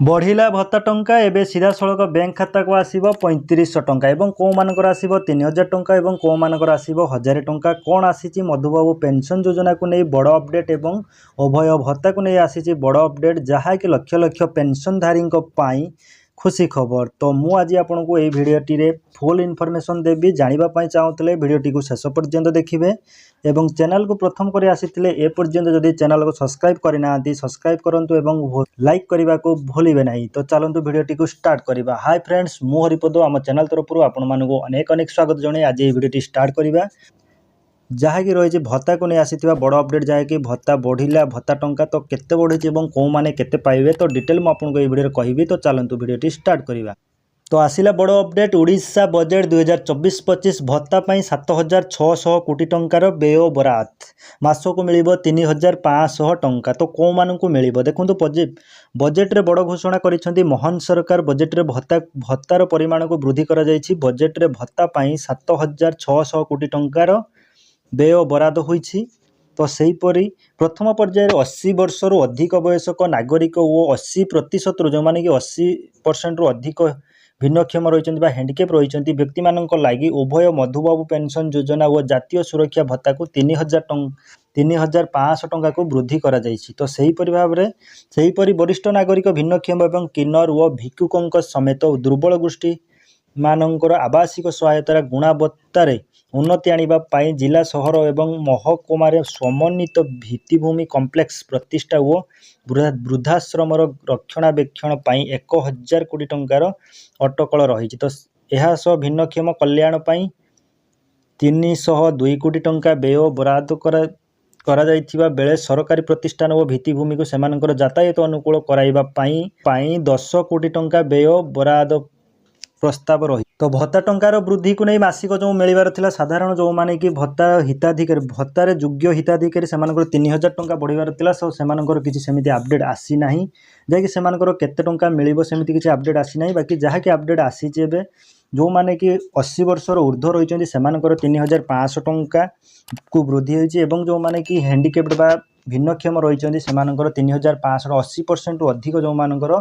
बढ़िला भत्ता टंका एवं सीधा सड़क बैंक खाता को आसब 3500 टंका एवं कौ मानकर आसब 3000 टंका एवं कौ मानकर आसब 1000 टंका कौन आसी मधुबाबू पेंशन योजना को नहीं बड़ अपडेट एवं अभय भत्ता को नहीं आसी बड़ अपडेट जहाँकि लक्ष लक्ष पेंशनधारी खुशी खबर। तो मु आज आपन को यही भिडटी रे फुल इनफॉरमेशन देवी जानापी चाहूले भिडटी को शेष पर्यंत देखिए एवं चैनल को प्रथम कर आसीथिले ए पर्यंत जदि चैनल को सब्सक्राइब करना सब्सक्राइब करंतु एवं लाइक करने को भूलिबे नहीं। तो चलतु भिडटी को स्टार्ट करवा। हाय फ्रेंड्स, मु हरिपद आम चैनल तरफ आपण मानक अनेक अनेक स्वागत जणे। आज ये भिडटी स्टार्ट करवा जहाँकि रही भत्ता को नहीं आसीथिबा बड़ अपडेट जहाँकि भत्ता बढ़िला भत्ता टंका तो केते बढ़ी और कौ माने केते पाइबे तो डिटेल मु आपनको ये वीडियो कहबी। तो चलतु भिडटी स्टार्ट करवा। तो आसिला बड़ अपडेट ओडिशा बजेट 2024-25 भत्ता 7600 कोटी टंकार व्यय बरात मासक मिल 3500 टंका। तो कौ मान को मिल देखो बजेट रे बड़ घोषणा करिसेंती मोहन सरकार। बजेट रे भत्तार परिमाण को वृद्धि करा जायछि। बजेट रे भत्ता 7600 कोटी टंकार व्यय बराद होइछि। तो सेहीपरि प्रथम पर्यायर 80 वर्ष रु अधिक वयस्क नागरिक और 80% जो माने कि 80% रु अधिक भिन्नक्षम रही हैंडिकेप रही व्यक्ति मानक लगी उभय मधुबाबू पेंशन योजना और जातीय सुरक्षा भत्ता को 3500 टंका को वृद्धि करा जायछि। तो सेहीपरि भाव में सेहीपरि वरिष्ठ नागरिक भिन्नक्षम एवं किन्नर और भिक्षुक समेत दुर्बल गोष्ठी मानकर आवासिक सहायतार गुणवत्तार उन्नति आने जिला सहर एवं महकुमार समन्वित भित्तिभूमि कम्प्लेक्स प्रतिष्ठा और वृद्धाश्रम रक्षणाबेक्षण 1000 कोटी टंकार अटकल रही। तो यह सह भिन्नक्षम कल्याण 302 कोटी टंका व्यय बराद करा जाइथिबा बेले सरकारी प्रतिष्ठान और भित्तिभूमि को सेमानकर यातायात अनुकूल कराइबा 10 कोटी टंका व्यय बराद प्रस्ताव रही। तो भत्ता टंकार वृद्धि को नहीं मासिक जो मिलबार थिला साधारण जो माने कि भत्ता हिताधिकारी भत्तार योग्य हिताधिकारी सेमानकर 3000 टंका बढ़िबार थिला सो सेमानकर किछि सेमिति अपडेट आसी नाही जाकि सेमानकर केते टंका मिलिबो सेमिति किछि अपडेट आसी नाही। बाकी जहाँ कि अपडेट आसी जेबे जो माने कि 80 वर्ष ऊर्ध्व रही सेमानकर 3500 टंका को वृद्धि होइछि एवं जो माने कि हैंडिकेप्ड बा भिन्नक्षम रही सेमानकर 3500 80% अधिक जो मानकर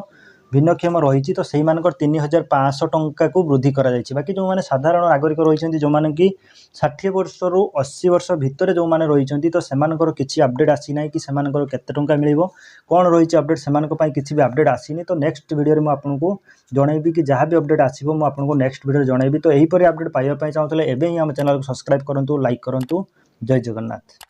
भिन्नक्षम रही तो से 3500 टंका को वृद्धि करा जायछि। बाकी जो माने साधारण नागरिक रही जो माने कि 60 वर्ष रु 80 वर्ष भितर जो माने रही तो सेमानकर किछि अपडेट आसी नाही कि सेमानकर केते टंका मिलिबो कोन रही अपडेट सेमानक पई किछि भी अपडेट आसीनी। तो नेक्स्ट वीडियो रे मु आपनको जणैबी कि जहाँ भी अपडेट आसीबो मु आपनको नेक्स्ट वीडियो जणैबी। तो एही परि अपडेट पाइबा पई चाहूतले एबे ही हम चैनल को सब्सक्राइब करंतु लाइक करंतु। जय जगन्नाथ।